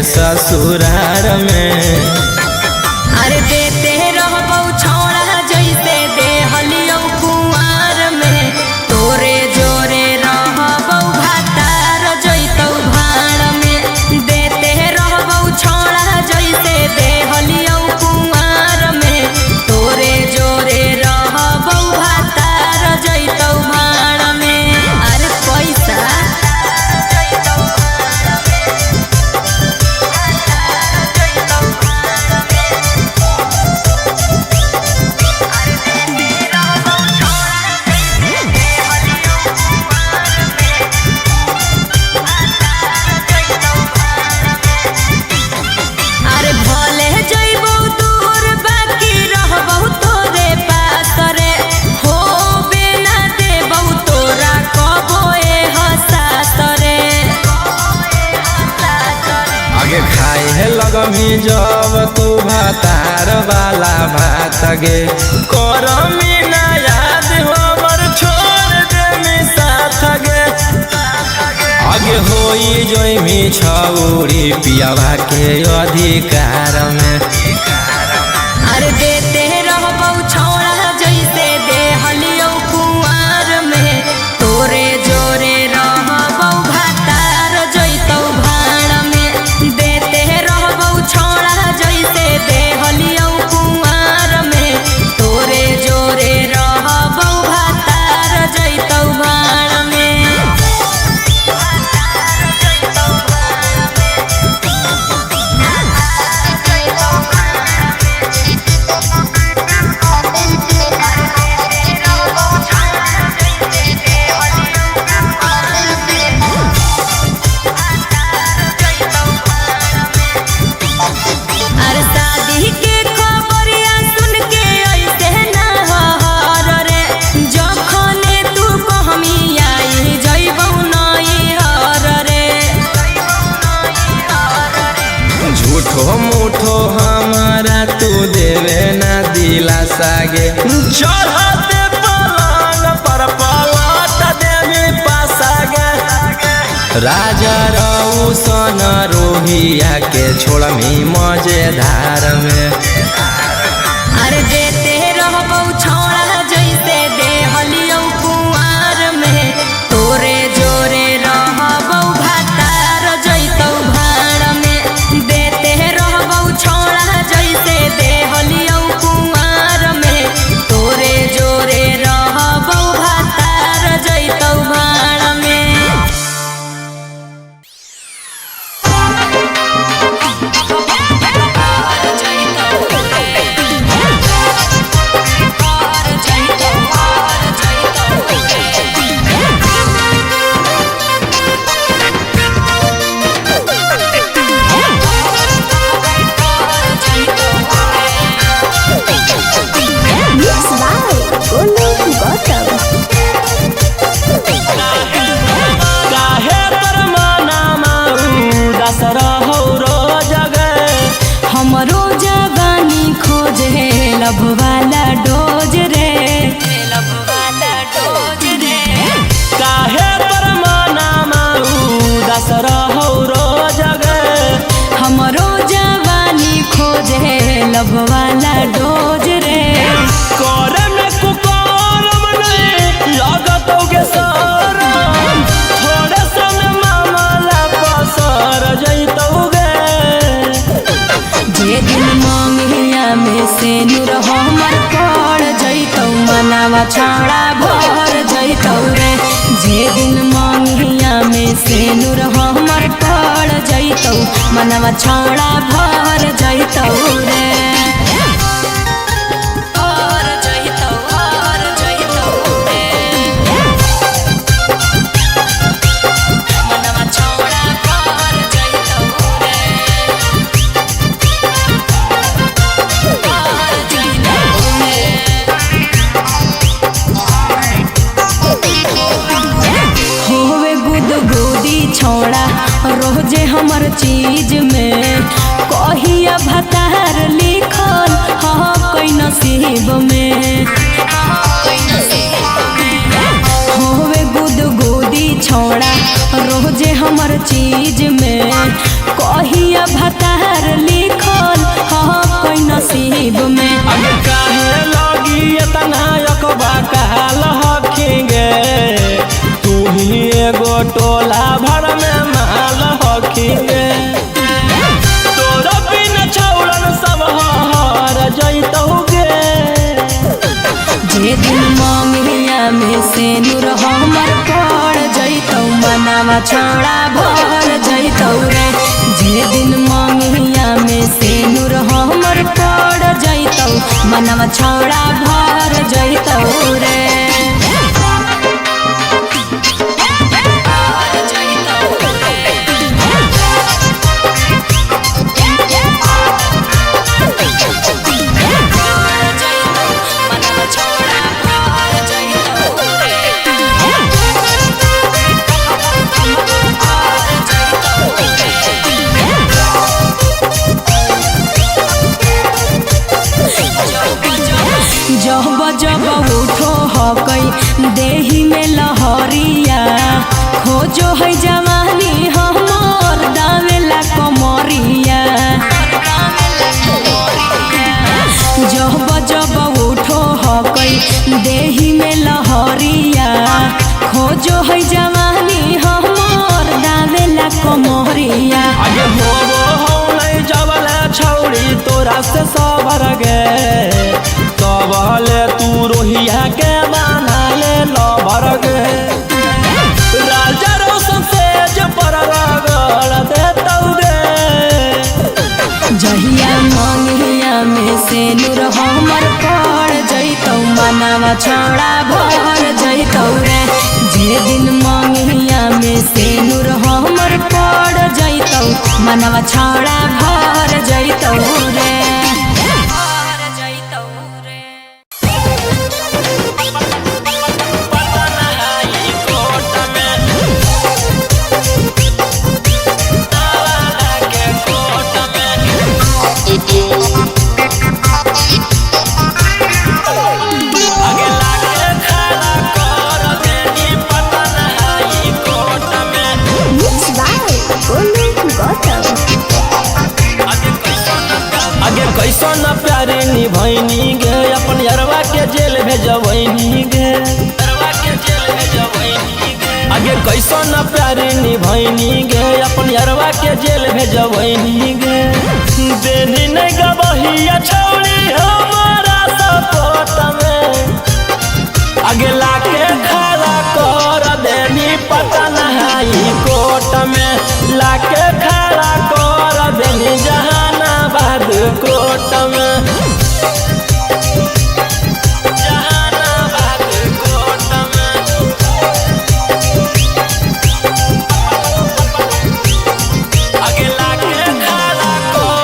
ससुरार में। अरे देते रहबौ छौड़ा जैसे देहलियौ कुंवार में, तोरे जोरे रहबौ भातार जैतौ भाड़ में। देते रहबौ छौड़ा जैसे देहलियौ कुंवार में, तोरे जोरे रहबौ भातार जैतौ भाड़ में। अरे पैसा खाए लगमी जब तू भातार वाला भात गे, करमी ना याद हमर छोड़ दे साथ गे। आगे होई जोइमी छौरी पियावा के अधिकार में। अरे देते रहबौ छौड़ा जैसे देहलियौ कुंवार में, तोरे जोरे रहबौ भातार जैतौ भाड़ में। देते रहबौ छौड़ा जैसे देहलियौ कुंवार में, तोरे जोरे रहबौ भातार जैतौ भाड़ में। झूठो मूठो हमारा तू देवे ना दिलासा गे, चढ़ते पलंग पर पलट देवी पासा गे। राजा रौशन रोहिया के छोड़मी मजेदार में। अरे देते रहबौ छौड़ा जैसे देहलियौ कुंवार में, तोरे जोरे रहबौ भातार जैतौ भाड़ में। देते रहबौ छौड़ा जैसे देहलियौ कुंवार में, तोरे जोरे रहबौ भातार जैतौ भाड़ में। हमरो जवानी खोजे लब वाला डोज रे, लब वाला डोज रे। काहे पर मना उदास रहो रोज गे, हमरो जवानी खोजे लब वाला डोज रे। करे में कुकरम नहीं लागत गे शरम, थोड़े सन मामला पसर जैतौ गे। जे दिन मंगिया में से नूर हमर पड़ जैतौ, मनावा छौड़ा भर जैतौ रे। जे दिन मंगिया में से नूर हमर पड़ जैतौ, मनावा छौड़ा भर जैतौ रे। छौड़ा रोजे हमर चीज में, कहिया हर चीज में कहिया भतार लिखल कोई नसीब में। अगे काहे लगी इतना यकबा काल हखिंगे तू ही एगो टोला भर में माल हखिंगे तोरा बिन छौड़न सब हर जैतौगे। जे दिन मंगिया में से नूर हमर पड़ जैतौ मनावा छौड़ा भर जैतौ रे। जे दिन मंगिया में से नूर हमर पड़ जैतौ मनावा छौड़ा भर जैतौ रे। जब जब उठो हकई देही में लहरिया खोजो है जवानी हमर दावेला कमरिया। जब जब उठो हकई देही में लहरिया खोजो है जवानी हमर दावेला कमरिया। आगे होबो हो नहीं जबले छौड़ी तोरा से सबर गे तबले तू रोहिया के बना ले लबर गे राजा रोशन से जो पर रगड़ देतौगे। जहिया मंगिया में से नूर हमर पड़ जैतौ मनावा छौड़ा भर जैतौ रे। जे दिन मंगिया में से नूर हमर पड़ जैतौ मनावा छौड़ा भर जैतौ रे। कैसन प्यारे निभैनी गे अपन यरवा के जेल भेजबैनी गे आगे कैसन प्यारे निभैनी गे अपन यरवा के जेल भेजबैनी गे देनी नहीं गबहिया छौड़ी हमारा सपोर्ट में आगे लाके खड़ा कर देनी पटन हाई कोर्ट में लाके खड़ा कर देनी जहानाबाद कोर्ट में जहानाबाद कोर्ट में आगे लाके खड़ा कर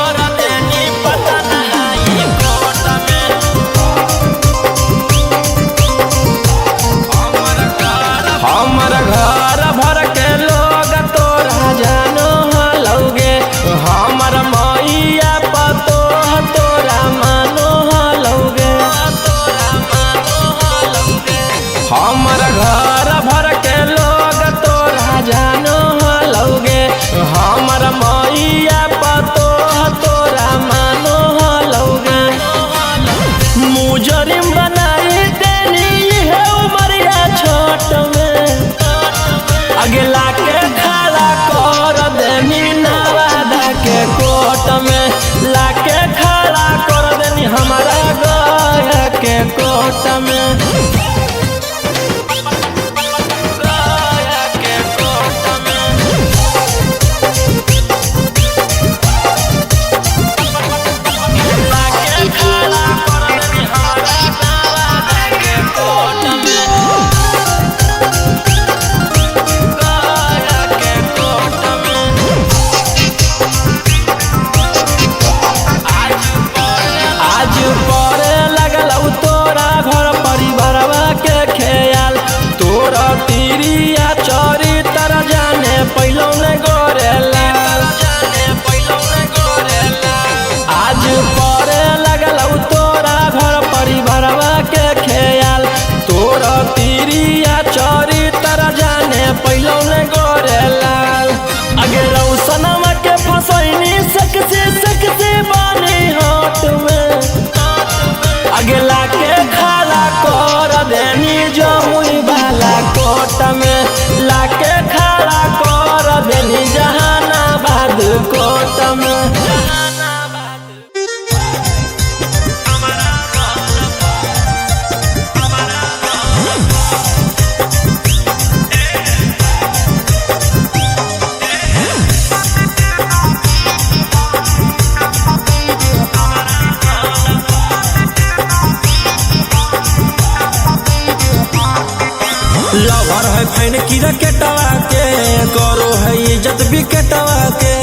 लवर है फैन की रकेटवा के करो है इज्जत विकेटवा के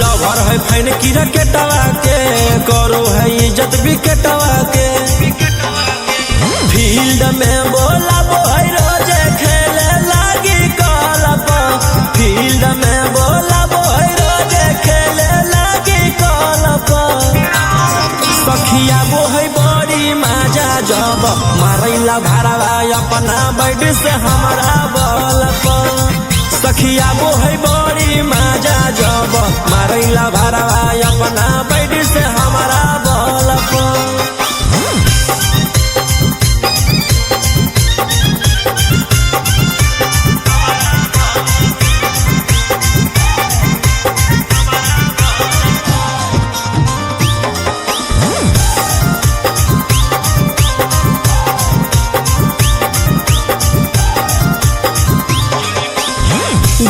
लवर है फैन की रकेटवा के करो है इज्जत विकेटवा के फील्ड में बोला बोहर रोजे खेले लागी कलप फील्ड में बोला बोहर रोजे खेले लागी कलप सखिया बोहै बड़ी मजा जब मारैला भारवा अपना बैठ से हमारा बल सखिया बोहै बड़ी मजा जब मारैला भारवा अपना बैठ से हमारा बल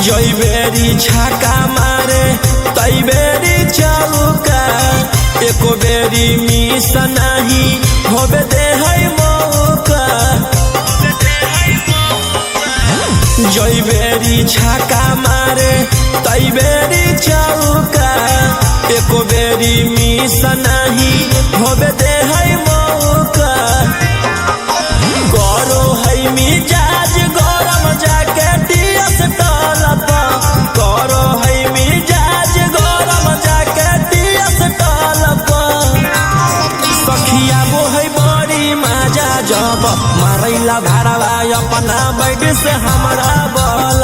जई बेरी छाका मारे तई बेरी चौका एको बेरी मिस नहीं होबे दे है मौका जई बेरी छाका मारे तई बेरी चौका एको बेरी मिस नहीं होबे दे है मौका करो है मिजाज गरम जाके टीएस करो है मिजाज गरम जाके टीएस सखिया बोहै बड़ी मजा जब मारैला भारवा अपना बैठ से हमारा बल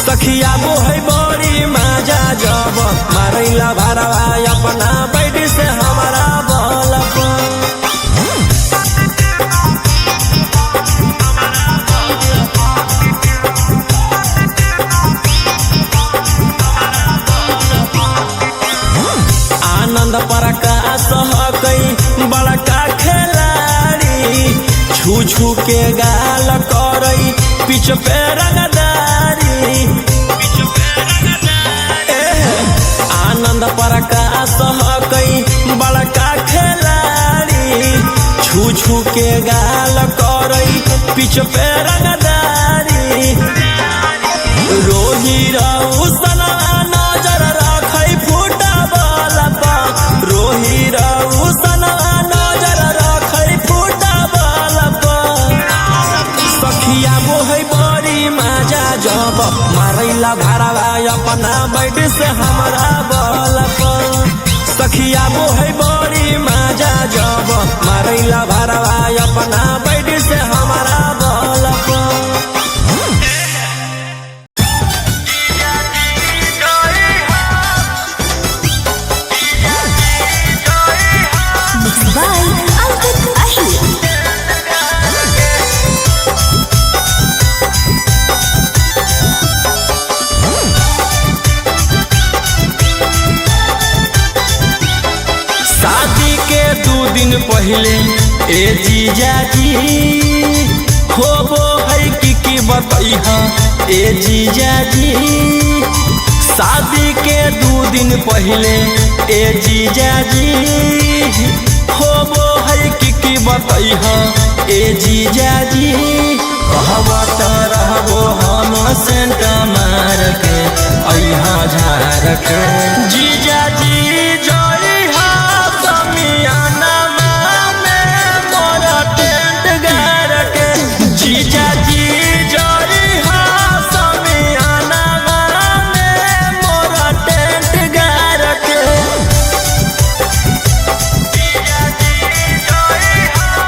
सखिया बोहै बड़ी मजा जब मारैला भारवा अपना बैठ से हमारा बल प्रकाश हकई बड़का खिलाड़ी छू छू के गाल करई पिछ पे रंगदारी आनंद प्रकाश हकई बड़का खिलाड़ी छू छू के गाल करई पिछ पे रंगदारी रोही रउसना नजर रखई फुटबॉल रोही रउसना नजर रखई फुटबॉल सखिया बोहै बड़ी मजा जब मारैला भारवा अपना बैठ से हमारा बल सखिया बोहै बड़ी मजा जब मारैला भारवा अपना बैठ से हमारा बल पहले ए जीजाजी होबो है की बतैहा ए जीजाजी शादी के 2 दिन पहले ए जीजाजी होबो है की बतैहा ए जीजाजी कहबा त रहबो हम सेंट मार के अइहा झार के जीजाजी जई हा समियाना जीजाजी जई हा समियाना में मोरा टेंट गार के जीजाजी जई हा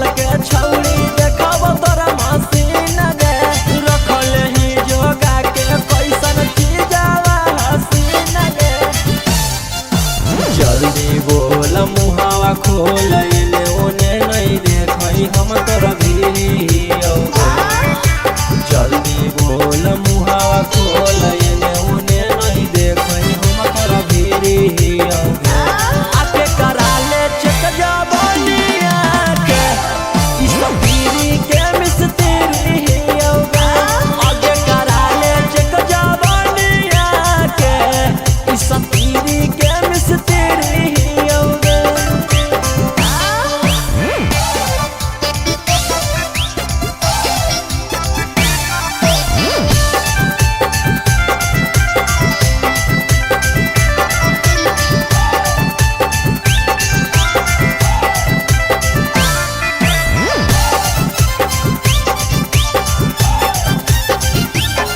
नसल के छौरी देखब तोरा मसीन गे रखल ही जोगा के कैसन चीजवा हसीन गे जल्दी बोल मुहावा खोल ले ओने नहीं देखई हम तोरा भीरी जल्दी बोल मुहावा खोल ले ओने नहीं देखई हम तोरा भीरी आके करा ले चेक जवानिया के ई सब पीरी के मिस्त्री होगा आगे करा ले चेक जवानिया के ई सब पीरी के मिस्त्री होगा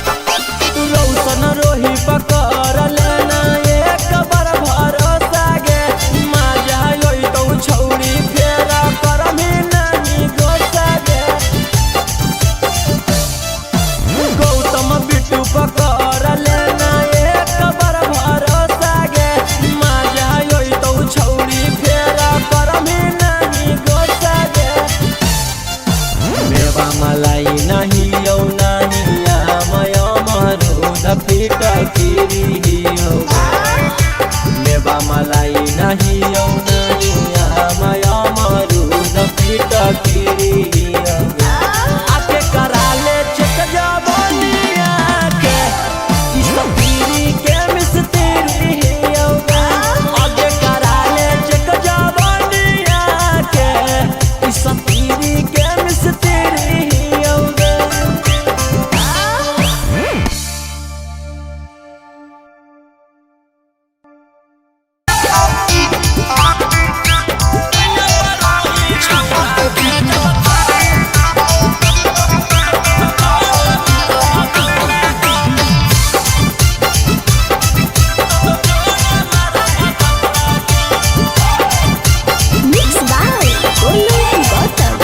रौशन रोही पकड़ लेना एक बार भरोसा गे मजा योई तो छौरी फेरा करमी नहीं गोसा गे गौतम बिट्टू पकड़ लेना एक बार भरोसा गे मजा योई तो छौरी फेरा करमी नहीं गोसा गे मेवा मलाई नहीं यौ नहीं आमय मरुद फीटा कीरी होगा मेवा मलाई नहीं यौ नहीं आमय मरुद फीटा कीरी होगा आके करा ले चेक जवानिया के ई सब पीरी के मिस्त्री होगा आगे करा ले चेक जवानिया के ई सब पीरी के मिस्त्री होगा Mixed by Olu Gautam.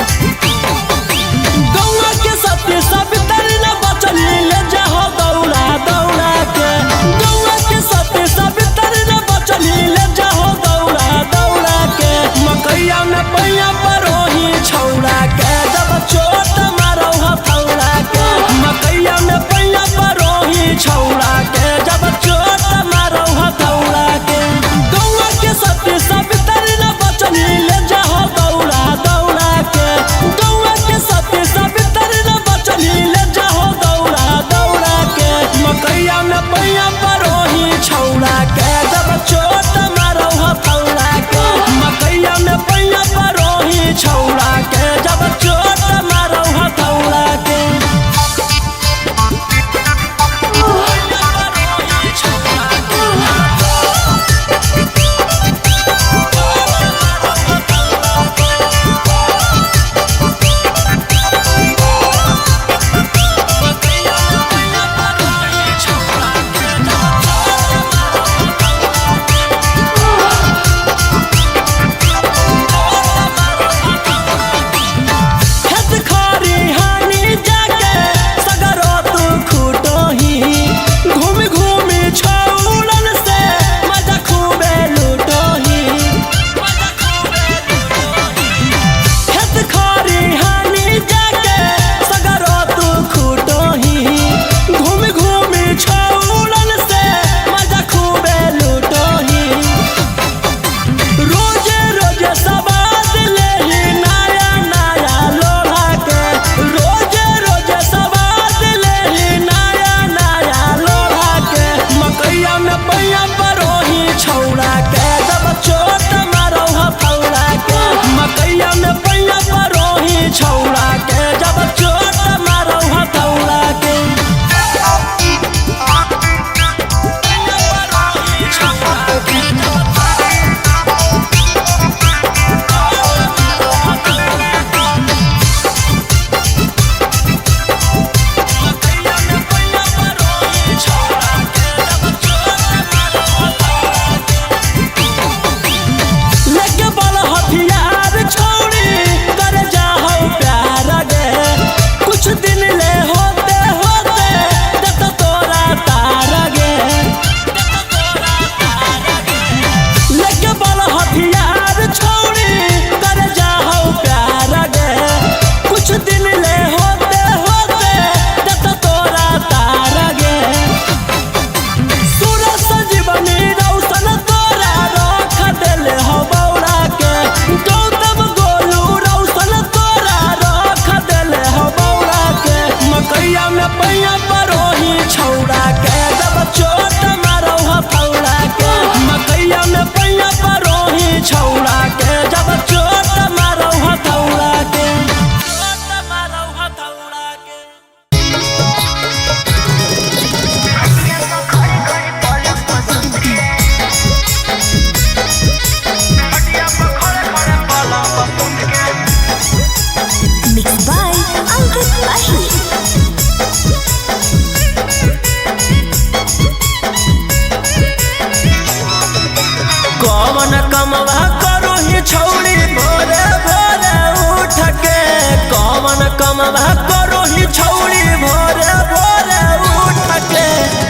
काम करो ही छौड़ी भोरे भोरे उठ के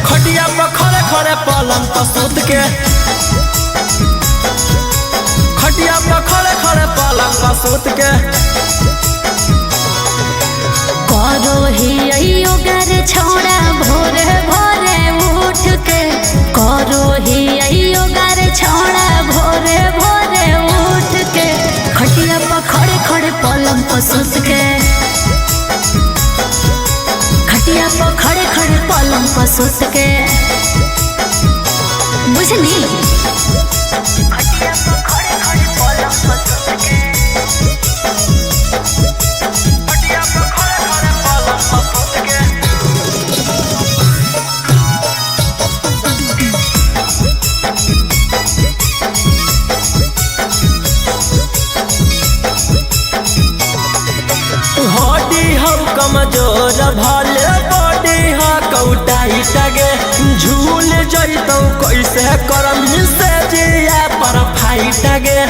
खटिया पर खड़े खड़े पलंग पर सुत के खटिया पर खड़े खड़े पलंग पर सुत के करो ही योगा रे छौड़ा भोरे भोरे उठ के करो ही योगा रे छौड़ा भोरे भोरे उठ के खटिया पर खड़े खड़े पलंग पर सुत के खटिया पर खड़े खड़े पलंग पर सुत के बुझली खटिया पर खड़े खड़े पलंग पर सुत के खटिया पर खड़े खड़े पलंग पर सुत के हड्डी हम कमजोर भले बॉडी हा कौटाई टगे झूल जइतौ कैसे करम से जिया पर फाइट गे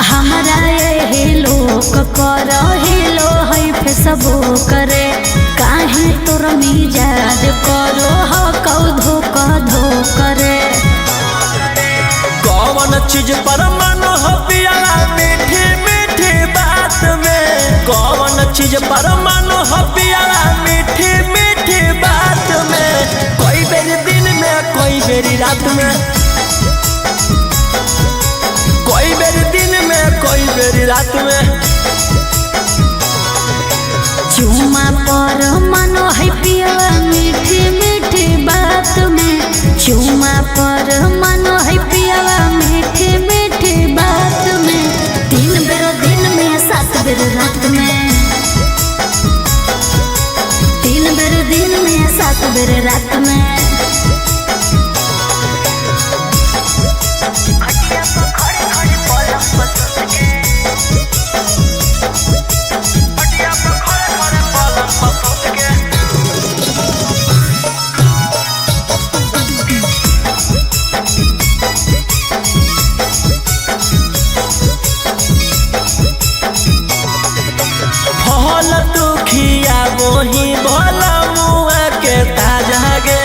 हमारा ये लोक कर हिलो है फेसबुक करे काहे तोर मिजाज करो ह कौधो कधो करे कौन चीज पर मन हो पियाला मीठी मीठी बात में कौन चीज पर मन हो पियाला मीठी मीठी बात में कोई बेरी दिन में कोई बेरी रात में कोई बेरी दिन में कोई बेरी रात में चुमा पर मन है पियाला मीठी मीठी बात में चुमा पर मन है पियाला मीठी मीठी बात में 3 बेर दिन में 7 बेर रात में 3 बेर दिन में 7 बेर रात में खटिया पर खड़े खड़े पलंग पर सुत के खटिया पर खड़े खड़े पलंग पर सुत के फल दुखिया वही भला मुआ के ताजा गे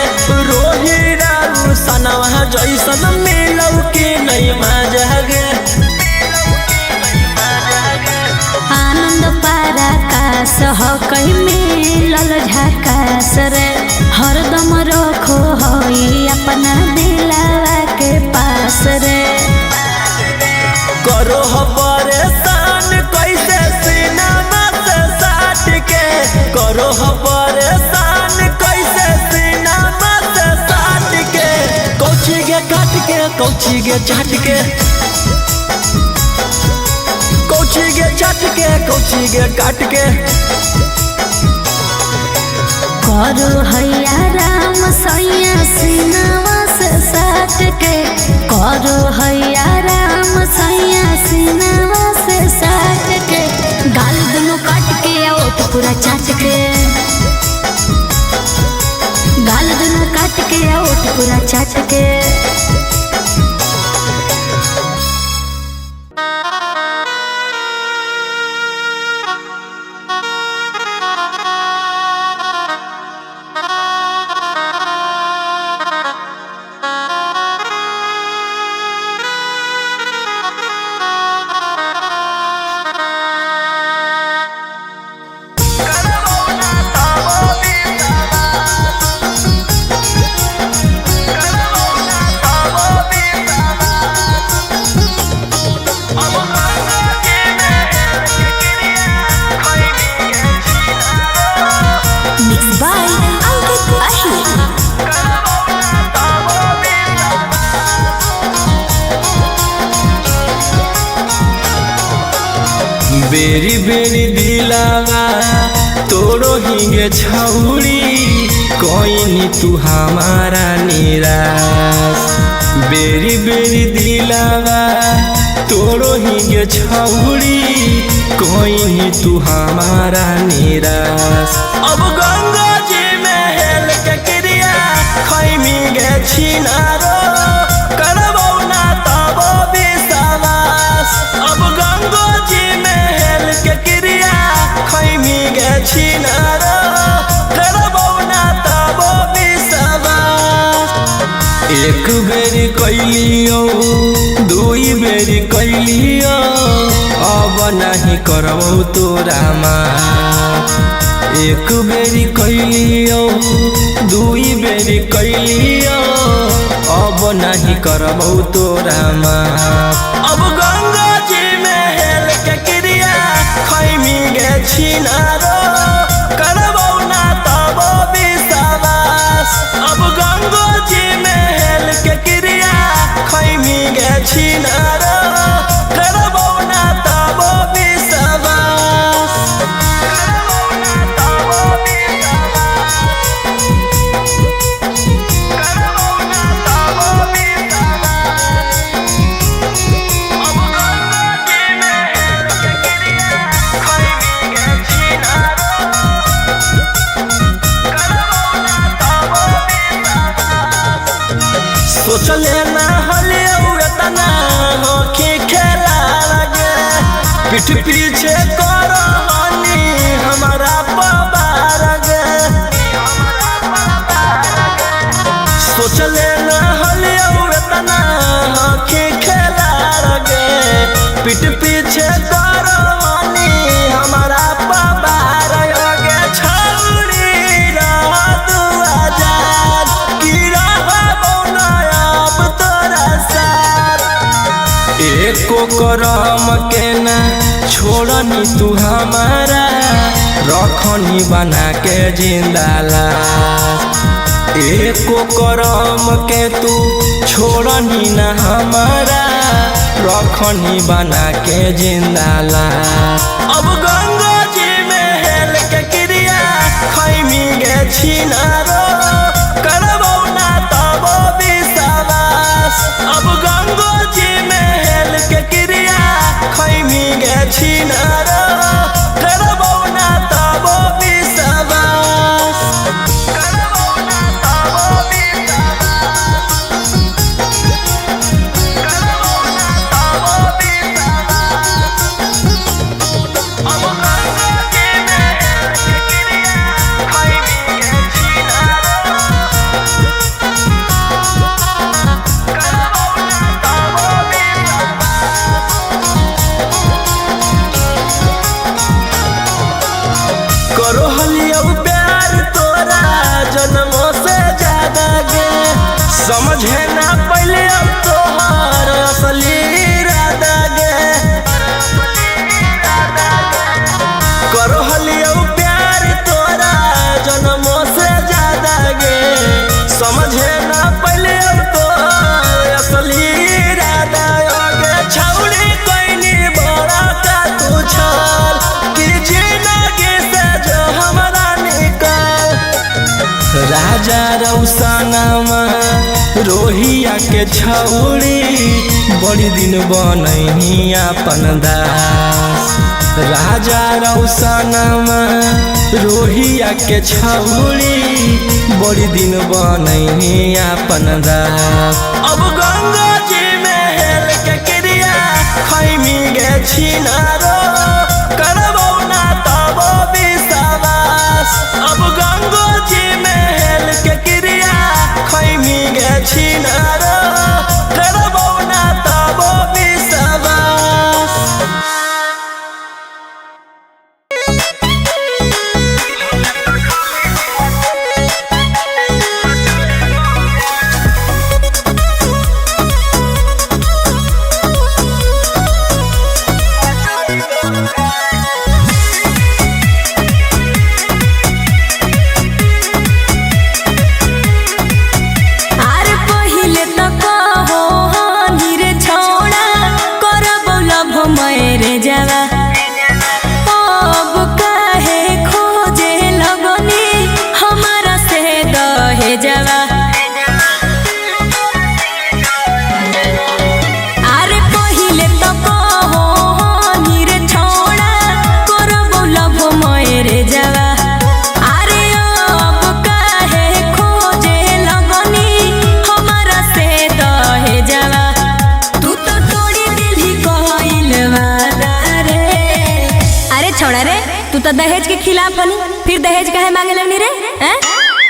रोही रारू सनवा जैसन मिलौ के नहीं मजा गे आनंद पराकाश हो कहीं मिलल झकास रे हरदम रखो हई अपना दिलावा के पास रे करो हो परेशान कैसे सीनामा से साट के करो हो परेशान कैसे सीनामा से साट के कौची गे काट के कौची गे चाट के कौची गे चाट के कौची गे काट के करो हैया राम सैया सीनावा से साट के करो हैया राम सैया सीनावा से साट के गाल दुनो काट के ओठ पूरा चाट के गाल दुनो काट के ओठ पूरा चाट के बेरी बेरी दिलावा तोरो हिंगे छौड़ी कोई तू हमारा निराश बेरी बेरी दिलावा तोरो हिंगे छौड़ी कोई तू हमारा निराश अब गंगा जी में हेल के क्रिया खैमी गे छिनारो करबौ ना तब विश्वास अब गंगा जी में हेल एक बेरी कैलियो दुई बेरी कैलियो अब नहीं करबो तोरा माफ। एक बेरी कैलियो दुई बेरी कैलियो अब नहीं करबो तोरा माफ। अब गंगा जी में हेल के क्रिया खैमी गे छिनारो करबो ना तब विश्वास। अब गंगा जी में हेल के क्रिया खैमी गे छिनारो करबो ना तब विश्वास। सोचले ना हले उतना होके खेला लगे पीठ पीछे करो हनी हमारा पबार गे। सोचले ना हले उतना होके खेला लगे पीठ पीछे करो हनी हमारा पबार गे। छौरी रह तू आजाद की एको करम के ना छोड़नी तू हमारा रखनी बना के जिंदा लाश। एको करम के तू छोड़नी ना हमारा रखनी बना के जिंदा लाश। अब गंगा जी में हेल के क्रिया खैमी गे छिनारो करबो ना तब विश्वास। अब गंगा जी में हेल के क्रिया खैमी गे छिनारो करबो ना तब विश्वास। करबो ना तब विश्वास। करबो ना तब विश्वास। अब गंगा जी में हेल के क्रिया खैमी गे छिनारो करो हलियो प्यार तोरा जन्मों से ज्यादा गे। समझे ना पहले अब तोहार असली इरादा गे। करो हलियो प्यार तोरा जन्मों से ज्यादा गे। समझे ना पहले अब तोहार असली इरादा गे। छौड़ी कोइनी बड़ा का तू छल कि जिंदगी से जो हमारा निकल। राजा रौसनमा रोहिया के छौड़ी बड़ी दिन बनही अपन दास। राजा रौसनमा रोहिया के छौड़ी बड़ी दिन बनही अपन दास। अब गंगा जी में हेल के क्रिया खैमी गे छिनारो करबो ना तब विश्वास। अब गंगा जी में हेल के क्रिया खैमी गे छिनारो करबो ना तब विश्वास। तू तो दहेज के खिलाफ बनी, फिर दहेज काहे मांगे लगनी रे?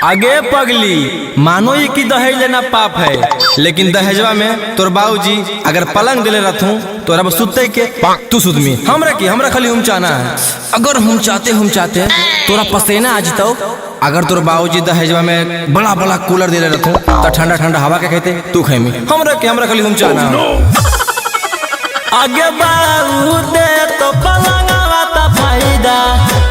आगे पगली मानो ये कि दहेज लेना पाप है, लेकिन दहेजवा में तोर बाबूजी अगर पलंग दिले रहूं तोरा बस सुते के तू सुतमी हमरा खाली हम चाहना है। अगर हम चाहते तोरा पसेना आ जितो। अगर तोर बाबूजी दहेजवा में बड़ा बड़ा कूलर दिले रहूं तो ठंडा ठंडा हवा के कहते तू खेमी हमरा खाली हम चाहना आगे बाबू दे तो पलंगवा ता फायदा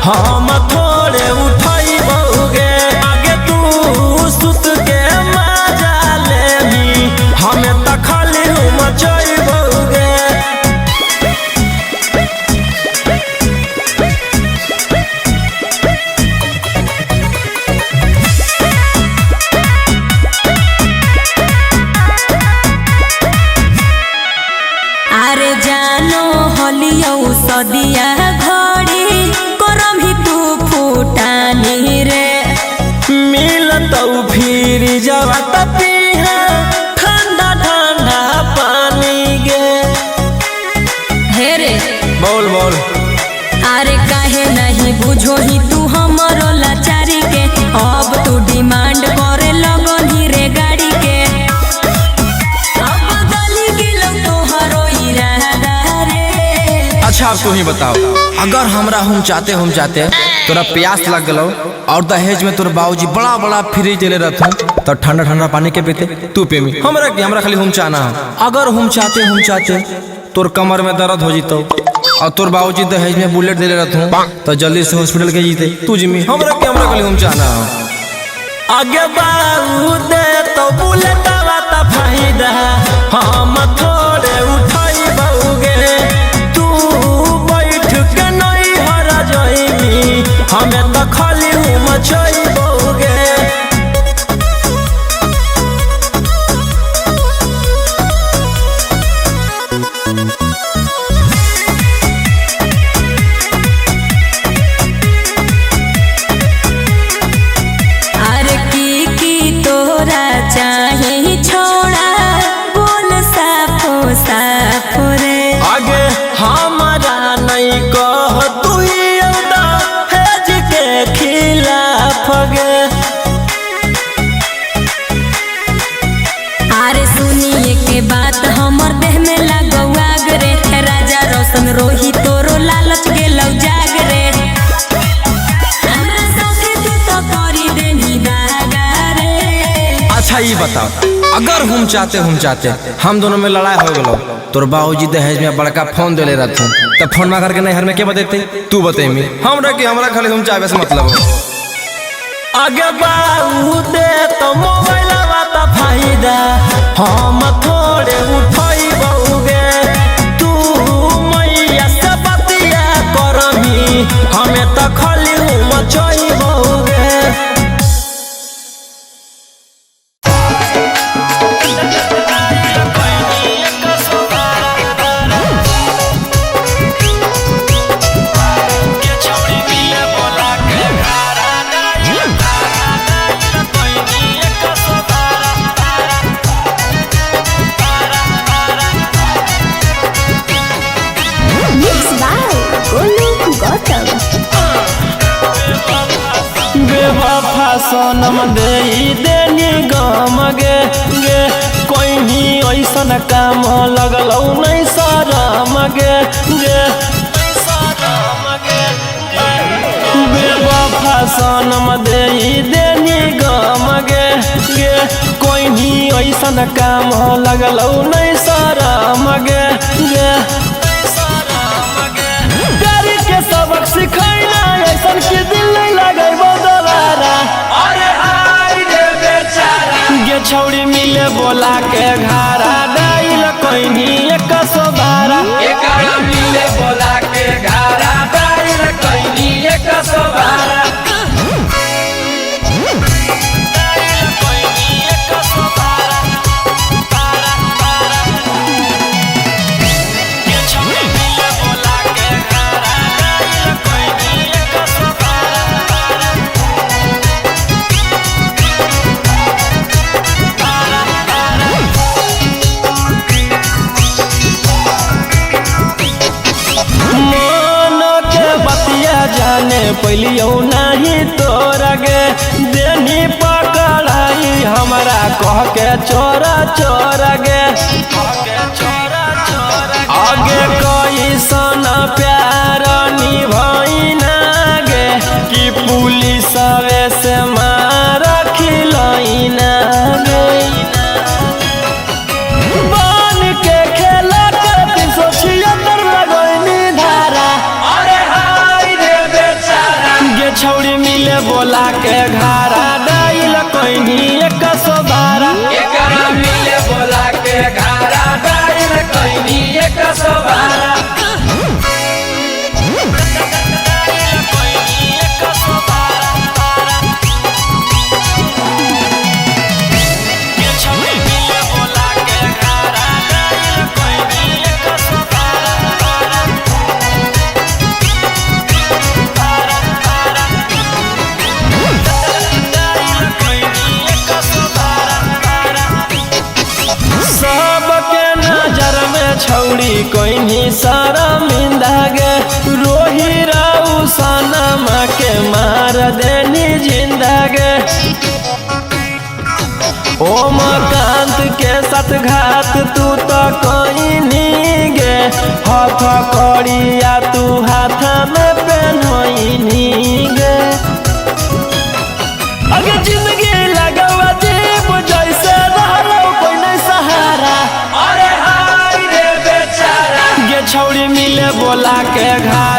हम थोड़े उठाई बहुगे आगे तू सुत के मजा लेबी हमें त खाली हम चई बहुगे। अरे जानो होलियो सदिया घड़ी करम ही तू फूटानी रे मिलतौ फिर जवा त पीहा ठंडा ठंडा पानी गे। हे रे बोल अरे काहे नहीं बुझो ही तू हमरो लाचारी के अब तू डिमांड करे लगन ही रे गाड़ी के अब गली गेलो तोहरो इरादा रे। अच्छा अब तू ही बताओ अगर हमरा हम चाहते तोरा प्यास लग गलो और दहेज में तोर बाबूजी बड़ा बड़ा फ्रिज दिले रहथुन तो ठंडा ठंडा पानी के पीते तू पेमी हमरा खाली हम चाहना। अगर हम चाहते तोर कमर में दर्द हो जीतो और तोर बाबूजी दहेज में बुलेट दिले रहथुन तो जल्दी से हॉस्पिटल के जीते तू जिमी हमरा खाली हम चाहना। आगे बाबू दे तो बुलेट वाला फायदा हम थोड़े उठाई बहुगे तू बैठ के नहीं हरा जाइमी हमें तो खाली हम चई बहुगे। अरे की तोरा चाहे छोड़ा बोल साफो रे आगे हमारा नहीं कह तू दहेज के खिलाफ गे। अरे सुनिए के बात हमर देह में लगौ आग रे राजा रोशन रोही तोरो लालच गेलौ जाग रे हमरा संगे तू तो करी देनी दागा रे। अच्छा ये बताओ अगर हम चाहते हम दोनों में लड़ाई हो गलो तोर बाबूजी दहेज में बड़का फोन दिले रहथुन तो फोन में करके नैहर में के बतेते तू बतेमी हमरा खाली हम चाहबे से मतलब आगे बाबू दे तो मोबाइल वाला फायदा हम थोड़े उठाई बहुगे तू मैया से बतिया करमी हमें तो खाली हम चई बहुगे। बेवफा सनम दे देनी गम गे कोई ही ऐसन काम लगलौ नहीं शरम गे बेवफा सनम दे देनी गम गे कोई ही ऐसन काम लगलौ नहीं शरम गे प्यार के सबक सिखैना ऐसन के दिल नहीं लगे दोबारा अरे हाय रे बेचारा गे छौड़ी मिले बोला के घारा डाइल कोइनी 112 एकरा मिले बोला के घारा डाइल कोइनी 112 पहलियो नहीं तोरा गे देनी गईली हमरा कह के चोरा चोरा गे आगे कैसन प्यार निभैना गे कि पुलिस से मार खिलैना गे बन के खेला करती सोचिए तर लगैनी धारा अरे हाय रे बेचारा गे छौड़ी मिले बोला के घारा डाइल कहनी 112 एकरा मिले बोला के घारा डाइल कहनी 112 सबके नजर में छौड़ी कोइनी शर्मिंदा गे रोही राउ सनमा के मार देनी जिंदा गे ओमकांत के साथ घात तू तो कोइनी गे हाथ कड़िया तू हाथ में पहनोइनी गे अगे जिंदगी लगवा जीव जैसे रहलो कोई नहीं सहारा अरे हाय रे बेचारा गे छौड़ी मिले बोला के घारा